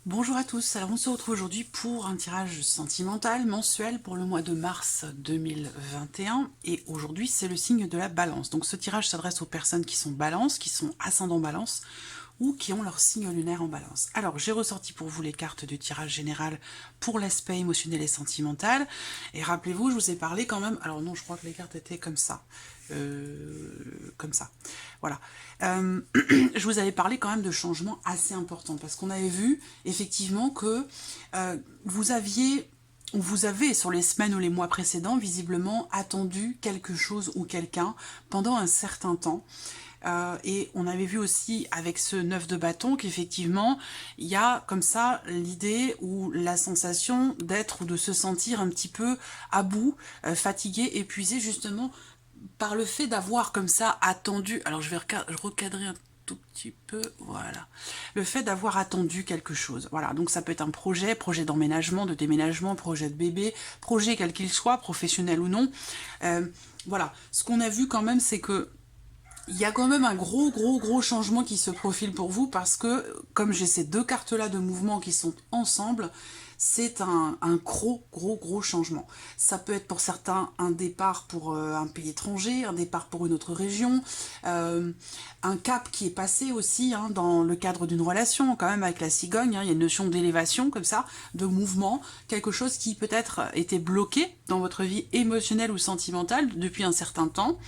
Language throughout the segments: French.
Bonjour à tous, alors on se retrouve aujourd'hui pour un tirage sentimental mensuel pour le mois de mars 2021 et aujourd'hui c'est le signe de la balance. Donc ce tirage s'adresse aux personnes qui sont balance, qui sont ascendant balance ou qui ont leur signe lunaire en balance. Alors j'ai ressorti pour vous les cartes du tirage général pour l'aspect émotionnel et sentimental et rappelez-vous je vous ai parlé quand même, alors non je crois que les cartes étaient comme ça. Comme ça. Voilà. Je vous avais parlé quand même de changements assez importants parce qu'on avait vu effectivement que vous avez sur les semaines ou les mois précédents visiblement attendu quelque chose ou quelqu'un pendant un certain temps. Et on avait vu aussi avec ce 9 de bâton qu'effectivement il y a comme ça l'idée ou la sensation d'être ou de se sentir un petit peu à bout, fatigué, épuisé justement par le fait d'avoir comme ça attendu, alors je vais recadrer un tout petit peu, voilà, le fait d'avoir attendu quelque chose, voilà, donc ça peut être un projet d'emménagement, de déménagement, projet de bébé, projet quel qu'il soit, professionnel ou non, voilà, ce qu'on a vu quand même c'est que il y a quand même un gros changement qui se profile pour vous parce que comme j'ai ces deux cartes là de mouvement qui sont ensemble, c'est un gros changement. Ça peut être pour certains un départ pour un pays étranger, un départ pour une autre région, un cap qui est passé aussi hein, dans le cadre d'une relation, quand même avec la cigogne, hein, il y a une notion d'élévation comme ça, de mouvement, quelque chose qui peut-être était bloqué dans votre vie émotionnelle ou sentimentale depuis un certain temps,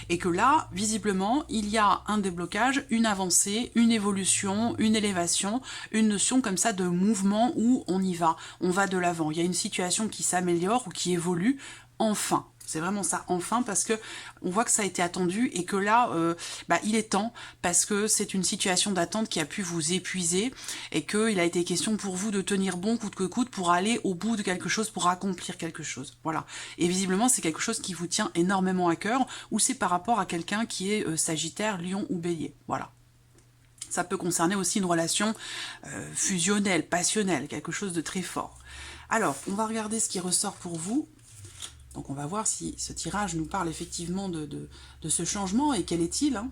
et que là, visiblement, il y a un déblocage, une avancée, une évolution, une élévation, une notion comme ça de mouvement où on va de l'avant. Il y a une situation qui s'améliore ou qui évolue, enfin. C'est vraiment ça, enfin, parce que on voit que ça a été attendu et que là, il est temps, parce que c'est une situation d'attente qui a pu vous épuiser et qu'il a été question pour vous de tenir bon coûte que coûte pour aller au bout de quelque chose, pour accomplir quelque chose. Voilà. Et visiblement, c'est quelque chose qui vous tient énormément à cœur ou c'est par rapport à quelqu'un qui est Sagittaire, Lion ou Bélier. Voilà. Ça peut concerner aussi une relation fusionnelle, passionnelle, quelque chose de très fort. Alors, on va regarder ce qui ressort pour vous. Donc on va voir si ce tirage nous parle effectivement de ce changement et quel est-il. Hein.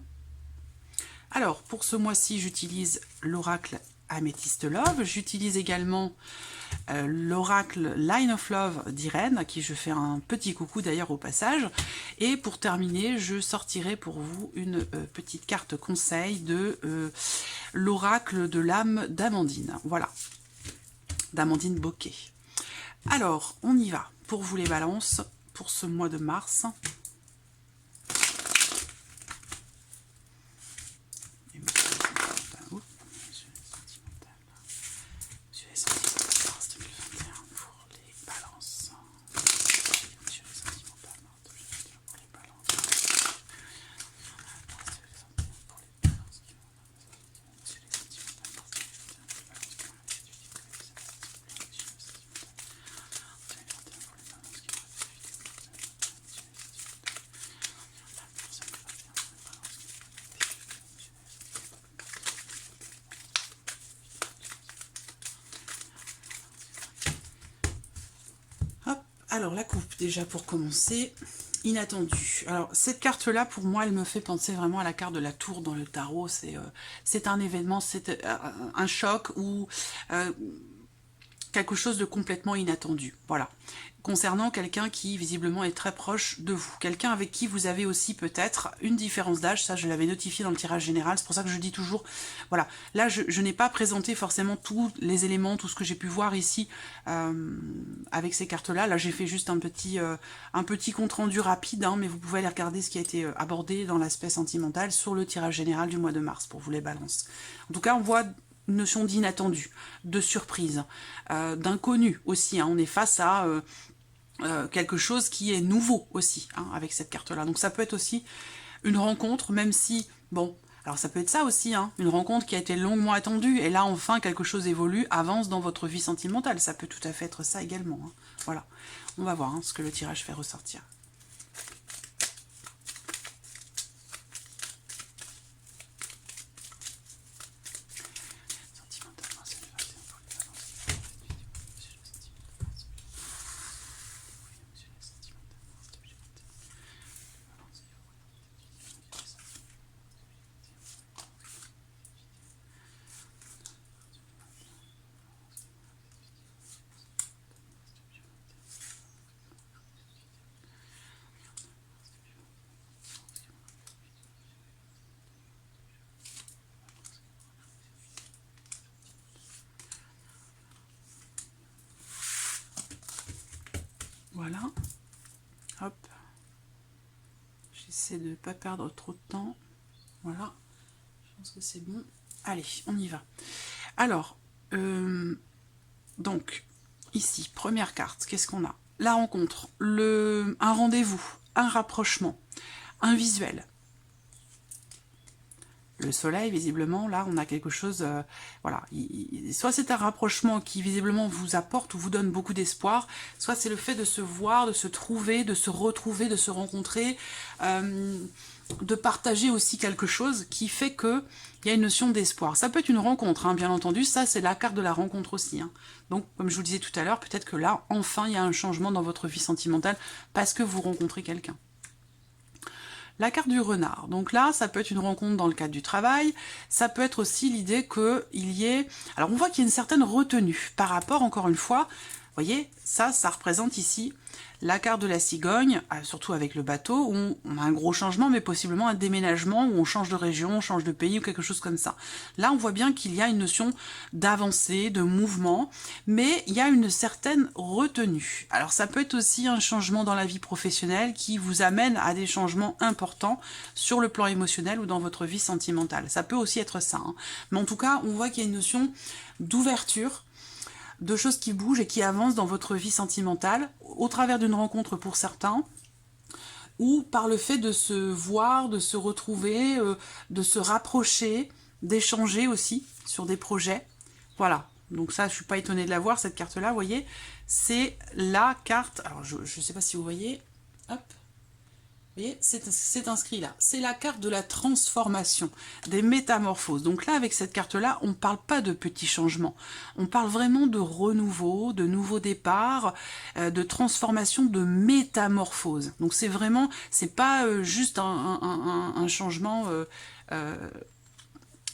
Alors, pour ce mois-ci, j'utilise l'oracle Amethyst Love. J'utilise également l'oracle Line of Love d'Irène, à qui je fais un petit coucou d'ailleurs au passage. Et pour terminer, je sortirai pour vous une petite carte conseil de l'oracle de l'âme d'Amandine. Voilà, d'Amandine Bocquet. Alors, on y va pour vous les balances pour ce mois de mars. Alors la coupe déjà pour commencer, inattendu. Alors cette carte là pour moi elle me fait penser vraiment à la carte de la tour dans le tarot, c'est un événement, c'est un choc ou quelque chose de complètement inattendu, voilà. Concernant quelqu'un qui visiblement est très proche de vous, quelqu'un avec qui vous avez aussi peut-être une différence d'âge, ça je l'avais notifié dans le tirage général, c'est pour ça que je dis toujours, voilà, là je n'ai pas présenté forcément tous les éléments, tout ce que j'ai pu voir ici avec ces cartes-là, là j'ai fait juste un petit compte rendu rapide, hein, mais vous pouvez aller regarder ce qui a été abordé dans l'aspect sentimental sur le tirage général du mois de mars, pour vous les balances. En tout cas, on voit une notion d'inattendu, de surprise, d'inconnu aussi, hein, on est face à... quelque chose qui est nouveau aussi hein, avec cette carte là, donc ça peut être aussi une rencontre, même si bon, alors ça peut être ça aussi hein, une rencontre qui a été longuement attendue et là enfin quelque chose évolue, avance dans votre vie sentimentale, ça peut tout à fait être ça également hein. Voilà, on va voir hein, ce que le tirage fait ressortir. Voilà. Hop. J'essaie de ne pas perdre trop de temps. Voilà. Je pense que c'est bon. Allez, on y va. Alors, donc, ici, première carte, qu'est-ce qu'on a? La rencontre, un rendez-vous, un rapprochement, un visuel. Le soleil, visiblement, là, on a quelque chose... voilà, soit c'est un rapprochement qui, visiblement, vous apporte ou vous donne beaucoup d'espoir, soit c'est le fait de se voir, de se trouver, de se retrouver, de se rencontrer, de partager aussi quelque chose qui fait qu'il y a une notion d'espoir. Ça peut être une rencontre, hein, bien entendu, ça, c'est la carte de la rencontre aussi. Hein. Donc, comme je vous le disais tout à l'heure, peut-être que là, enfin, il y a un changement dans votre vie sentimentale parce que vous rencontrez quelqu'un. La carte du renard, donc là, ça peut être une rencontre dans le cadre du travail, ça peut être aussi l'idée qu'il y ait... Alors on voit qu'il y a une certaine retenue par rapport, encore une fois, vous voyez, ça représente ici la carte de la cigogne, surtout avec le bateau, où on a un gros changement, mais possiblement un déménagement, où on change de région, on change de pays, ou quelque chose comme ça. Là, on voit bien qu'il y a une notion d'avancée, de mouvement, mais il y a une certaine retenue. Alors, ça peut être aussi un changement dans la vie professionnelle qui vous amène à des changements importants sur le plan émotionnel ou dans votre vie sentimentale. Ça peut aussi être ça. Hein. Mais en tout cas, on voit qu'il y a une notion d'ouverture, de choses qui bougent et qui avancent dans votre vie sentimentale, au travers d'une rencontre pour certains, ou par le fait de se voir, de se retrouver, de se rapprocher, d'échanger aussi sur des projets. Voilà, donc ça, je ne suis pas étonnée de la voir, cette carte-là, vous voyez, c'est la carte, alors je ne sais pas si vous voyez, hop, vous voyez, c'est inscrit là. C'est la carte de la transformation, des métamorphoses. Donc là, avec cette carte-là, on ne parle pas de petits changements. On parle vraiment de renouveau, de nouveau départ, de transformation, de métamorphose. Donc c'est vraiment, c'est pas juste un changement,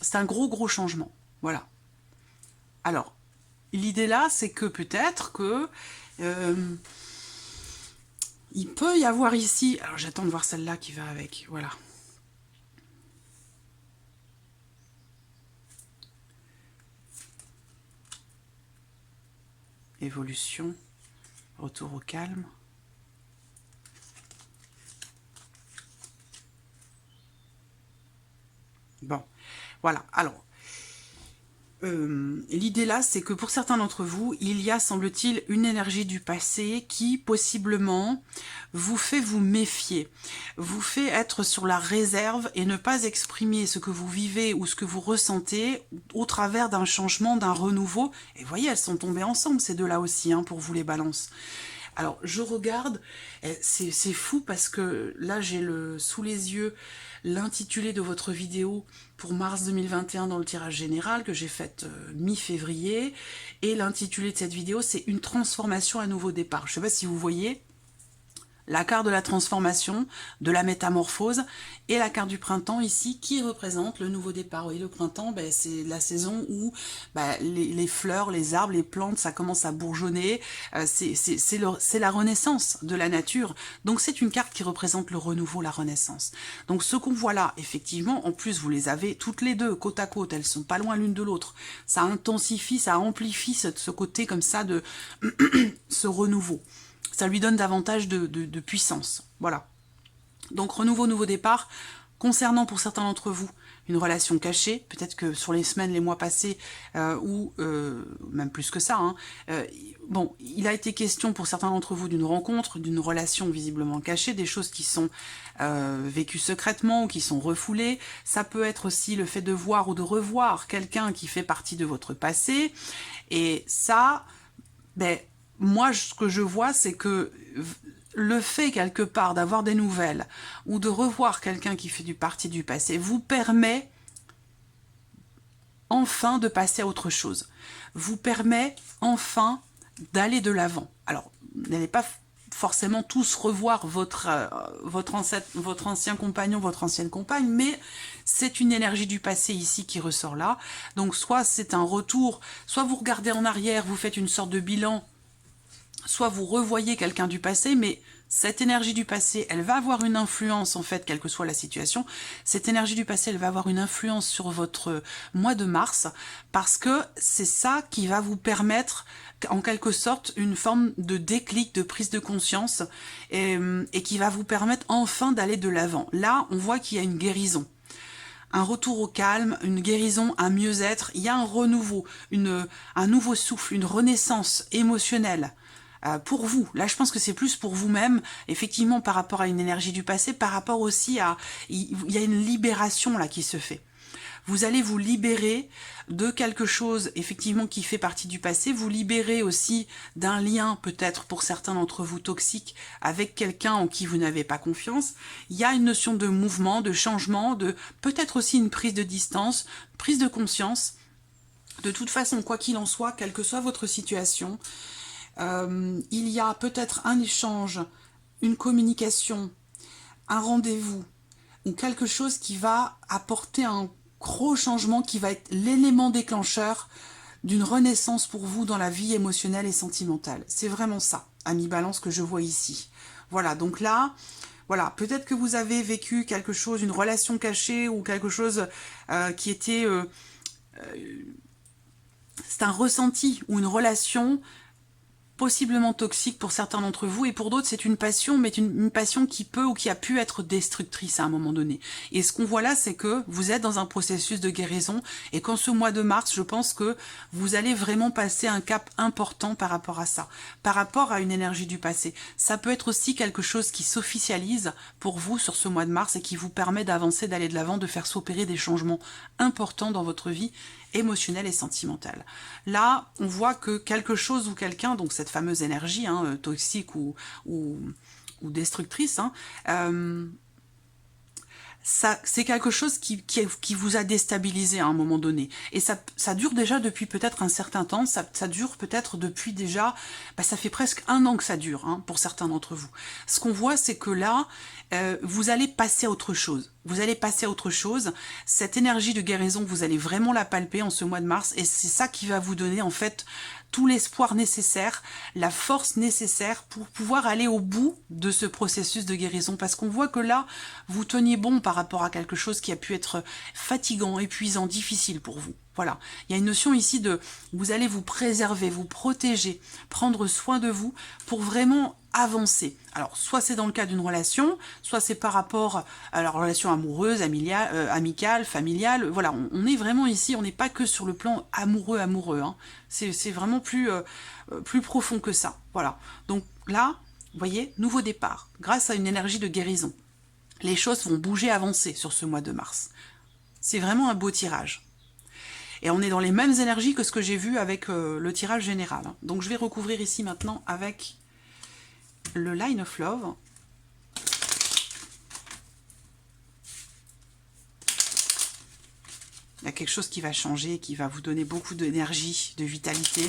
c'est un gros changement. Voilà. Alors, l'idée là, c'est que peut-être que... il peut y avoir ici... Alors j'attends de voir celle-là qui va avec. Voilà. Évolution. Retour au calme. Bon. Voilà. Alors... l'idée là, c'est que pour certains d'entre vous, il y a, semble-t-il, une énergie du passé qui, possiblement, vous fait vous méfier, vous fait être sur la réserve et ne pas exprimer ce que vous vivez ou ce que vous ressentez au travers d'un changement, d'un renouveau. Et vous voyez, elles sont tombées ensemble, ces deux-là aussi, hein, pour vous les balances. Alors, je regarde, c'est fou parce que là, j'ai sous les yeux l'intitulé de votre vidéo pour mars 2021 dans le tirage général que j'ai fait mi-février. Et l'intitulé de cette vidéo, c'est « Une transformation à nouveau départ ». Je ne sais pas si vous voyez la carte de la transformation, de la métamorphose, et la carte du printemps ici, qui représente le nouveau départ. Oui, le printemps, ben, c'est la saison où ben, les fleurs, les arbres, les plantes, ça commence à bourgeonner, c'est la renaissance de la nature. Donc c'est une carte qui représente le renouveau, la renaissance. Donc ce qu'on voit là, effectivement, en plus vous les avez toutes les deux, côte à côte, elles sont pas loin l'une de l'autre. Ça intensifie, ça amplifie ce côté comme ça de ce renouveau. Ça lui donne davantage de puissance. Voilà. Donc, renouveau, nouveau départ. Concernant pour certains d'entre vous une relation cachée, peut-être que sur les semaines, les mois passés, ou même plus que ça, hein, bon, il a été question pour certains d'entre vous d'une rencontre, d'une relation visiblement cachée, des choses qui sont vécues secrètement ou qui sont refoulées. Ça peut être aussi le fait de voir ou de revoir quelqu'un qui fait partie de votre passé. Et ça, ben... moi, ce que je vois, c'est que le fait, quelque part, d'avoir des nouvelles ou de revoir quelqu'un qui fait partie du passé vous permet enfin de passer à autre chose. Vous permet enfin d'aller de l'avant. Alors, n'allez pas forcément tous revoir votre ancien compagnon, votre ancienne compagne, mais c'est une énergie du passé ici qui ressort là. Donc, soit c'est un retour, soit vous regardez en arrière, vous faites une sorte de bilan, soit vous revoyez quelqu'un du passé, mais cette énergie du passé, elle va avoir une influence, en fait, quelle que soit la situation. Cette énergie du passé, elle va avoir une influence sur votre mois de mars, parce que c'est ça qui va vous permettre en quelque sorte une forme de déclic, de prise de conscience et qui va vous permettre enfin d'aller de l'avant. Là, on voit qu'il y a une guérison. Un retour au calme, une guérison, un mieux-être, il y a un renouveau, un nouveau souffle, une renaissance émotionnelle pour vous. Là, je pense que c'est plus pour vous-même, effectivement, par rapport à une énergie du passé, par rapport aussi à... Il y a une libération là qui se fait. Vous allez vous libérer de quelque chose, effectivement, qui fait partie du passé. Vous libérer aussi d'un lien, peut-être pour certains d'entre vous, toxique, avec quelqu'un en qui vous n'avez pas confiance. Il y a une notion de mouvement, de changement, de peut-être aussi une prise de distance, prise de conscience. De toute façon, quoi qu'il en soit, quelle que soit votre situation, il y a peut-être un échange, une communication, un rendez-vous, ou quelque chose qui va apporter un gros changement, qui va être l'élément déclencheur d'une renaissance pour vous dans la vie émotionnelle et sentimentale. C'est vraiment ça, ami Balance, que je vois ici. Voilà, donc là, voilà, peut-être que vous avez vécu quelque chose, une relation cachée ou quelque chose qui était... c'est un ressenti ou une relation possiblement toxique pour certains d'entre vous, et pour d'autres c'est une passion, mais une passion qui peut ou qui a pu être destructrice à un moment donné. Et ce qu'on voit là, c'est que vous êtes dans un processus de guérison, et qu'en ce mois de mars, je pense que vous allez vraiment passer un cap important par rapport à ça, par rapport à une énergie du passé. Ça peut être aussi quelque chose qui s'officialise pour vous sur ce mois de mars, et qui vous permet d'avancer, d'aller de l'avant, de faire s'opérer des changements importants dans votre vie émotionnelle et sentimentale. Là, on voit que quelque chose ou quelqu'un, donc cette fameuse énergie toxique ou destructrice, c'est quelque chose qui vous a déstabilisé à un moment donné. Et ça dure déjà depuis peut-être un certain temps, ça dure peut-être depuis déjà, ça fait presque 1 an que ça dure, pour certains d'entre vous. Ce qu'on voit, c'est que là, vous allez passer à autre chose. Vous allez passer à autre chose. Cette énergie de guérison, vous allez vraiment la palper en ce mois de mars, et c'est ça qui va vous donner en fait tout l'espoir nécessaire, la force nécessaire pour pouvoir aller au bout de ce processus de guérison. Parce qu'on voit que là, vous teniez bon par rapport à quelque chose qui a pu être fatigant, épuisant, difficile pour vous. Voilà, il y a une notion ici de vous allez vous préserver, vous protéger, prendre soin de vous pour vraiment avancer. Alors, soit c'est dans le cadre d'une relation, soit c'est par rapport à la relation amoureuse, amicale, familiale. Voilà, on est vraiment ici, on n'est pas que sur le plan amoureux. C'est vraiment plus profond que ça. Voilà, donc là, vous voyez, nouveau départ, grâce à une énergie de guérison. Les choses vont bouger, avancer sur ce mois de mars. C'est vraiment un beau tirage. Et on est dans les mêmes énergies que ce que j'ai vu avec le tirage général. Donc je vais recouvrir ici maintenant avec le Line of Love. Il y a quelque chose qui va changer, qui va vous donner beaucoup d'énergie, de vitalité,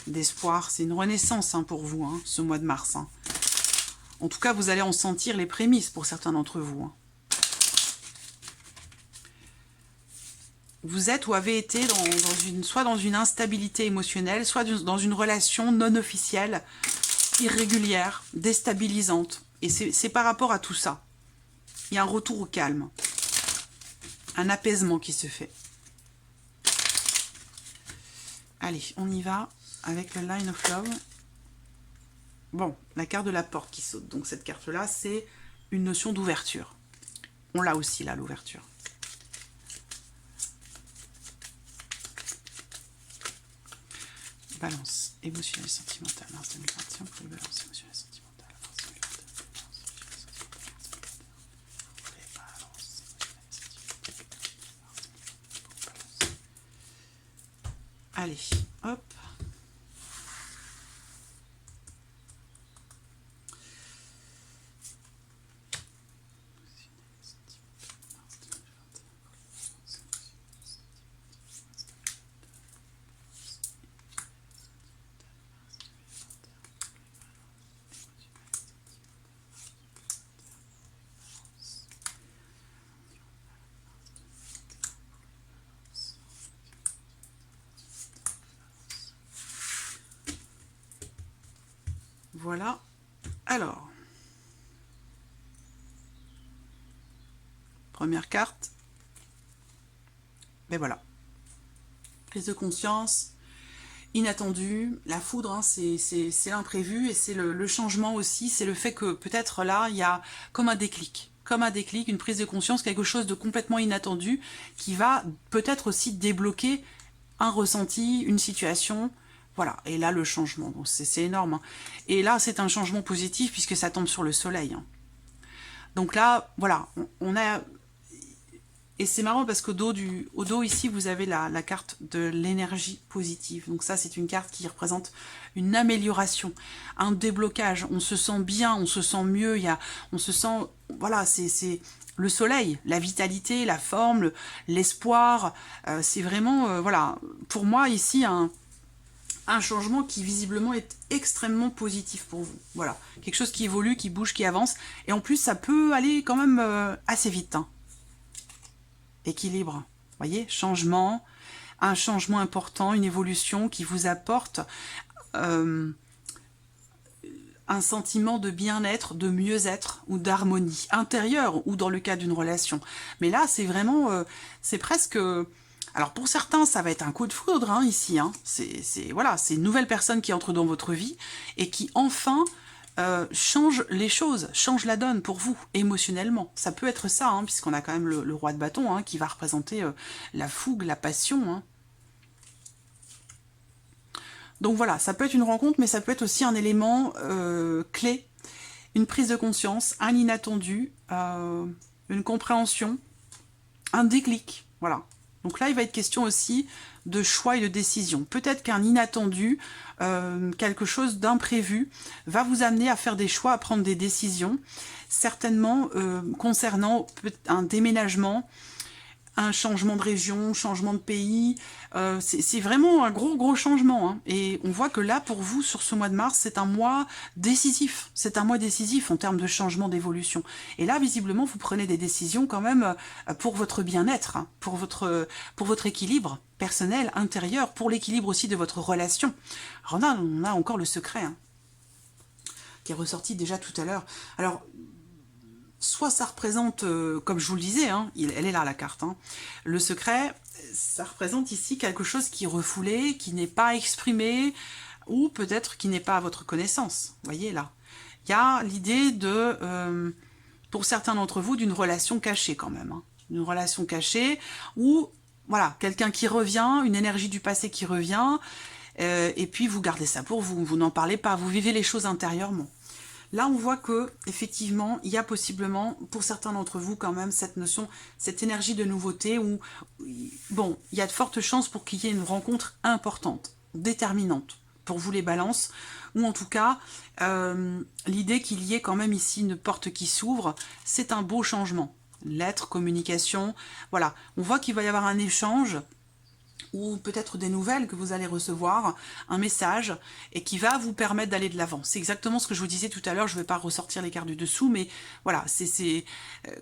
d'espoir. C'est une renaissance pour vous, ce mois de mars. En tout cas, vous allez en sentir les prémices pour certains d'entre vous. Vous êtes ou avez été soit dans une instabilité émotionnelle, soit dans une relation non officielle, irrégulière, déstabilisante. Et c'est par rapport à tout ça. Il y a un retour au calme. Un apaisement qui se fait. Allez, on y va avec le Line of Love. Bon, la carte de la porte qui saute. Donc cette carte-là, c'est une notion d'ouverture. On l'a aussi là, l'ouverture. Balance émotionnelle et sentimentale, mars 2021 pour les balances émotionnelles et sentimentales. Allez, hop. Voilà. Alors, première carte. Ben voilà. Prise de conscience. inattendu, la foudre, hein, c'est l'imprévu, et c'est le changement aussi, c'est le fait que peut-être là, il y a comme un déclic, une prise de conscience, quelque chose de complètement inattendu, qui va peut-être aussi débloquer un ressenti, une situation, voilà, et là le changement, bon, c'est énorme, hein. Et là c'est un changement positif puisque ça tombe sur le soleil, hein. Donc là, voilà, on a... Et c'est marrant parce au dos ici, vous avez la carte de l'énergie positive. Donc ça, c'est une carte qui représente une amélioration, un déblocage. On se sent bien, on se sent mieux. On se sent, voilà, c'est le soleil, la vitalité, la forme, l'espoir. C'est vraiment, voilà, pour moi ici un changement qui visiblement est extrêmement positif pour vous. Voilà, quelque chose qui évolue, qui bouge, qui avance. Et en plus, ça peut aller quand même assez vite, hein. Équilibre, voyez, changement, un changement important, une évolution qui vous apporte un sentiment de bien-être, de mieux-être ou d'harmonie intérieure ou dans le cas d'une relation. Mais là, c'est vraiment, c'est presque... Alors pour certains, ça va être un coup de foudre, hein, ici, hein. Voilà, c'est une nouvelle personne qui entre dans votre vie et qui enfin... change les choses, change la donne pour vous, émotionnellement. Ça peut être ça, hein, puisqu'on a quand même le roi de bâton, hein, qui va représenter la fougue, la passion, hein. Donc voilà, ça peut être une rencontre, mais ça peut être aussi un élément clé, une prise de conscience, un inattendu, une compréhension, un déclic, voilà. Donc là, il va être question aussi de choix et de décision. Peut-être qu'un inattendu, quelque chose d'imprévu, va vous amener à faire des choix, à prendre des décisions, certainement concernant un déménagement, un changement de région, changement de pays. C'est vraiment un gros changement, hein. Et on voit que là, pour vous, sur ce mois de mars, c'est un mois décisif. C'est un mois décisif en termes de changement, d'évolution. Et là, visiblement, vous prenez des décisions quand même pour votre bien-être, hein, pour votre équilibre personnel, intérieur, pour l'équilibre aussi de votre relation. Alors on a encore le secret, hein, qui est ressorti déjà tout à l'heure. Alors, soit ça représente, comme je vous le disais, hein, elle est là la carte, hein, le secret, ça représente ici quelque chose qui est refoulé, qui n'est pas exprimé, ou peut-être qui n'est pas à votre connaissance. Vous voyez là, il y a l'idée de, pour certains d'entre vous, d'une relation cachée quand même, hein, une relation cachée, ou voilà, quelqu'un qui revient, une énergie du passé qui revient, et puis vous gardez ça pour vous, vous n'en parlez pas, vous vivez les choses intérieurement. Là, on voit que effectivement, il y a possiblement, pour certains d'entre vous, quand même, cette notion, cette énergie de nouveauté où, bon, il y a de fortes chances pour qu'il y ait une rencontre importante, déterminante, pour vous les balances, ou en tout cas, l'idée qu'il y ait quand même ici une porte qui s'ouvre, c'est un beau changement. Lettres, communication, voilà. On voit qu'il va y avoir un échange, ou peut-être des nouvelles que vous allez recevoir, un message, et qui va vous permettre d'aller de l'avant. C'est exactement ce que je vous disais tout à l'heure, je ne vais pas ressortir les cartes du dessous, mais voilà, c'est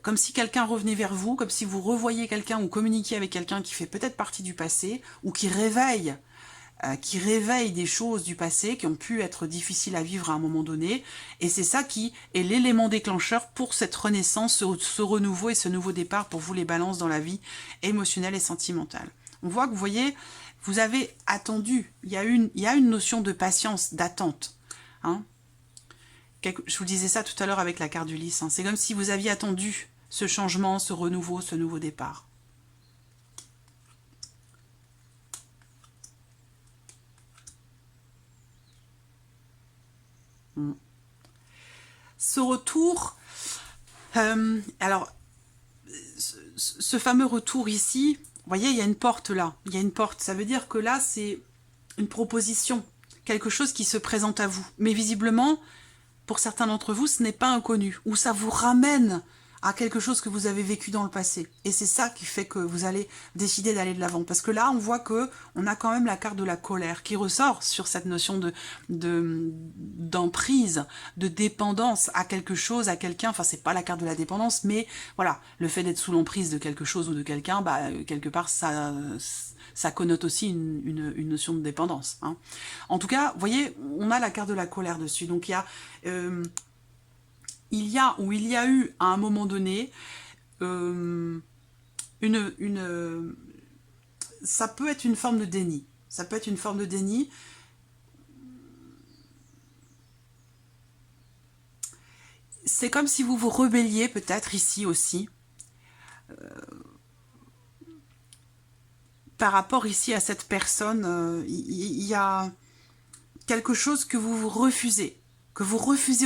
comme si quelqu'un revenait vers vous, comme si vous revoyiez quelqu'un ou communiquiez avec quelqu'un qui fait peut-être partie du passé, ou qui réveille des choses du passé qui ont pu être difficiles à vivre à un moment donné, et c'est ça qui est l'élément déclencheur pour cette renaissance, ce renouveau et ce nouveau départ pour vous les balances dans la vie émotionnelle et sentimentale. On voit que, vous voyez, vous avez attendu. Il y a une notion de patience, d'attente, hein. Je vous disais ça tout à l'heure avec la carte d'Ulysse, hein. C'est comme si vous aviez attendu ce changement, ce renouveau, ce nouveau départ. Ce retour, alors, ce fameux retour ici, vous voyez, il y a une porte là, il y a une porte, ça veut dire que là, c'est une proposition, quelque chose qui se présente à vous. Mais visiblement, pour certains d'entre vous, ce n'est pas inconnu, ou ça vous ramène à quelque chose que vous avez vécu dans le passé. Et c'est ça qui fait que vous allez décider d'aller de l'avant. Parce que là, on voit que on a quand même la carte de la colère qui ressort sur cette notion d'emprise, de dépendance à quelque chose, à quelqu'un. Enfin, c'est pas la carte de la dépendance, mais voilà, le fait d'être sous l'emprise de quelque chose ou de quelqu'un, bah, quelque part, ça connote aussi une notion de dépendance, hein. En tout cas, vous voyez, on a la carte de la colère dessus. Donc, il y a eu à un moment donné ça peut être une forme de déni. Ça peut être une forme de déni c'est comme si vous vous rebelliez peut-être ici aussi, par rapport ici à cette personne. Il y a quelque chose que vous refusez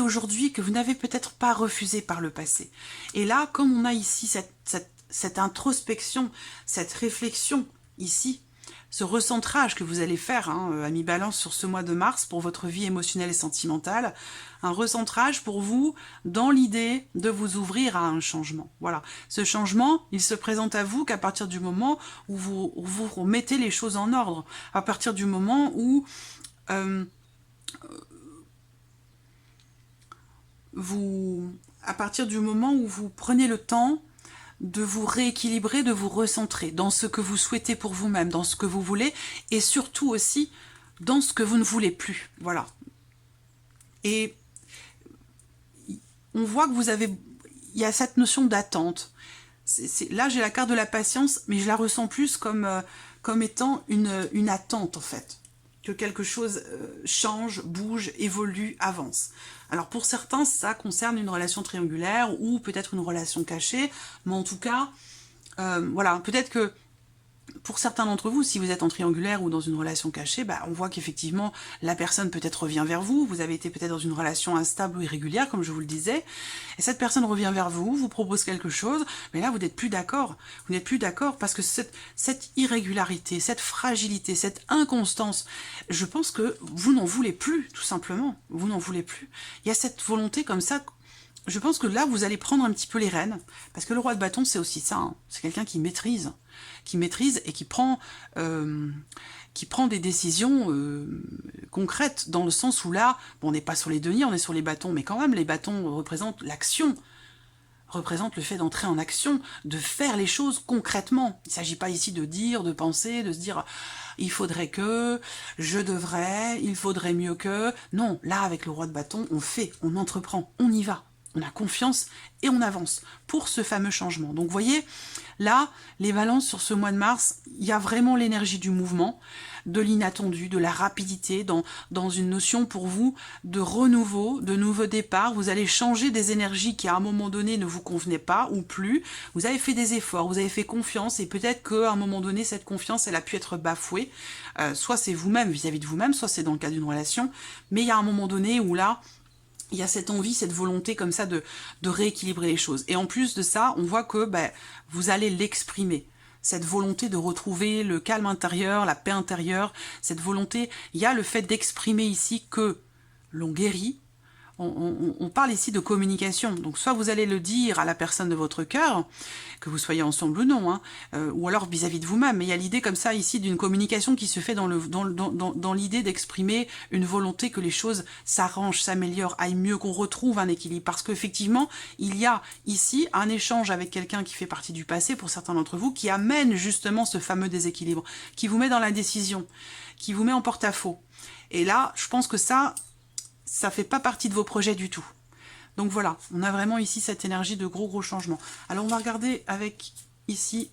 aujourd'hui, que vous n'avez peut-être pas refusé par le passé. Et là, comme on a ici cette introspection, cette réflexion ici, ce recentrage que vous allez faire, ami Balance, sur ce mois de mars pour votre vie émotionnelle et sentimentale, un recentrage pour vous dans l'idée de vous ouvrir à un changement. Voilà. Ce changement, il se présente à vous qu'à partir du moment où vous remettez les choses en ordre, à partir du moment où à partir du moment où vous prenez le temps de vous rééquilibrer, de vous recentrer dans ce que vous souhaitez pour vous-même, dans ce que vous voulez, et surtout aussi dans ce que vous ne voulez plus. Voilà. Et on voit que il y a cette notion d'attente. Là, j'ai la carte de la patience, mais je la ressens plus comme étant une attente, en fait. Que quelque chose change, bouge, évolue, avance. Alors pour certains, ça concerne une relation triangulaire ou peut-être une relation cachée, mais en tout cas, voilà, peut-être que pour certains d'entre vous, si vous êtes en triangulaire ou dans une relation cachée, on voit qu'effectivement, la personne peut-être revient vers vous, vous avez été peut-être dans une relation instable ou irrégulière, comme je vous le disais, et cette personne revient vers vous, vous propose quelque chose, mais là, vous n'êtes plus d'accord. Vous n'êtes plus d'accord parce que cette irrégularité, cette fragilité, cette inconstance, je pense que vous n'en voulez plus, tout simplement. Vous n'en voulez plus. Il y a cette volonté comme ça. Je pense que là, vous allez prendre un petit peu les rênes, parce que le roi de bâton, c'est aussi ça, c'est quelqu'un qui maîtrise et qui prend des décisions concrètes, dans le sens où là, bon, on n'est pas sur les deniers, on est sur les bâtons, mais quand même, les bâtons représentent l'action, représentent le fait d'entrer en action, de faire les choses concrètement. Il ne s'agit pas ici de dire, de penser, de se dire « il faudrait que, je devrais, il faudrait mieux que ». Non, là, avec le roi de bâton, on fait, on entreprend, on y va. On a confiance et on avance pour ce fameux changement. Donc, vous voyez, là, les balances sur ce mois de mars, il y a vraiment l'énergie du mouvement, de l'inattendu, de la rapidité, dans une notion pour vous de renouveau, de nouveau départ. Vous allez changer des énergies qui, à un moment donné, ne vous convenaient pas ou plus. Vous avez fait des efforts, vous avez fait confiance et peut-être qu'à un moment donné, cette confiance, elle a pu être bafouée. Soit c'est vous-même vis-à-vis de vous-même, soit c'est dans le cas d'une relation. Mais il y a un moment donné où là, il y a cette envie, cette volonté comme ça de rééquilibrer les choses. Et en plus de ça, on voit que vous allez l'exprimer. Cette volonté de retrouver le calme intérieur, la paix intérieure, cette volonté, il y a le fait d'exprimer ici que l'on guérit. On parle ici de communication, donc soit vous allez le dire à la personne de votre cœur, que vous soyez ensemble ou non, ou alors vis-à-vis de vous-même, mais il y a l'idée comme ça ici d'une communication qui se fait dans l'idée d'exprimer une volonté que les choses s'arrangent, s'améliorent, aillent mieux, qu'on retrouve un équilibre, parce qu'effectivement, il y a ici un échange avec quelqu'un qui fait partie du passé, pour certains d'entre vous, qui amène justement ce fameux déséquilibre, qui vous met dans l'indécision, qui vous met en porte-à-faux. Et là, je pense que ça fait pas partie de vos projets du tout. Donc voilà, on a vraiment ici cette énergie de gros changements. Alors on va regarder avec ici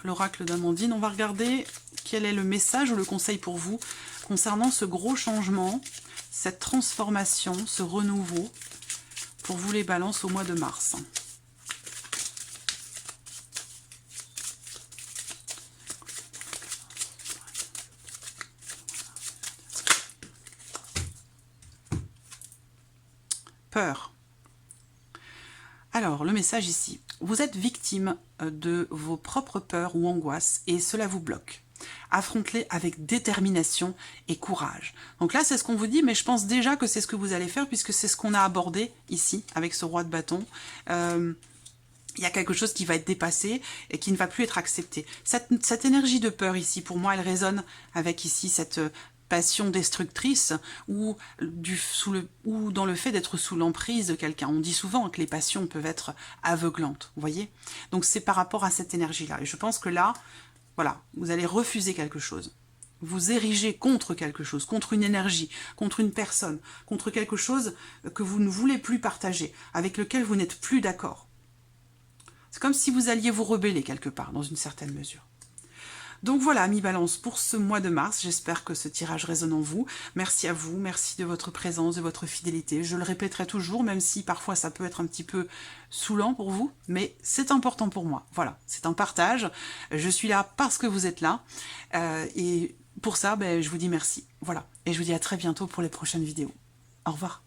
l'oracle d'Amandine, on va regarder quel est le message ou le conseil pour vous concernant ce gros changement, cette transformation, ce renouveau pour vous les balances au mois de mars. Peur. Alors, le message ici. Vous êtes victime de vos propres peurs ou angoisses et cela vous bloque. Affrontez-les avec détermination et courage. Donc là, c'est ce qu'on vous dit, mais je pense déjà que c'est ce que vous allez faire puisque c'est ce qu'on a abordé ici avec ce roi de bâton. Il y a quelque chose qui va être dépassé et qui ne va plus être accepté. Cette énergie de peur ici, pour moi, elle résonne avec ici cette passion destructrice ou dans le fait d'être sous l'emprise de quelqu'un. On dit souvent que les passions peuvent être aveuglantes, vous voyez. Donc c'est par rapport à cette énergie-là. Et je pense que là, voilà, vous allez refuser quelque chose. Vous érigez contre quelque chose, contre une énergie, contre une personne, contre quelque chose que vous ne voulez plus partager, avec lequel vous n'êtes plus d'accord. C'est comme si vous alliez vous rebeller quelque part, dans une certaine mesure. Donc voilà, amis Balance, pour ce mois de mars, j'espère que ce tirage résonne en vous. Merci à vous, merci de votre présence, de votre fidélité. Je le répéterai toujours, même si parfois ça peut être un petit peu saoulant pour vous, mais c'est important pour moi. Voilà, c'est un partage. Je suis là parce que vous êtes là. Et pour ça, je vous dis merci. Voilà, et je vous dis à très bientôt pour les prochaines vidéos. Au revoir.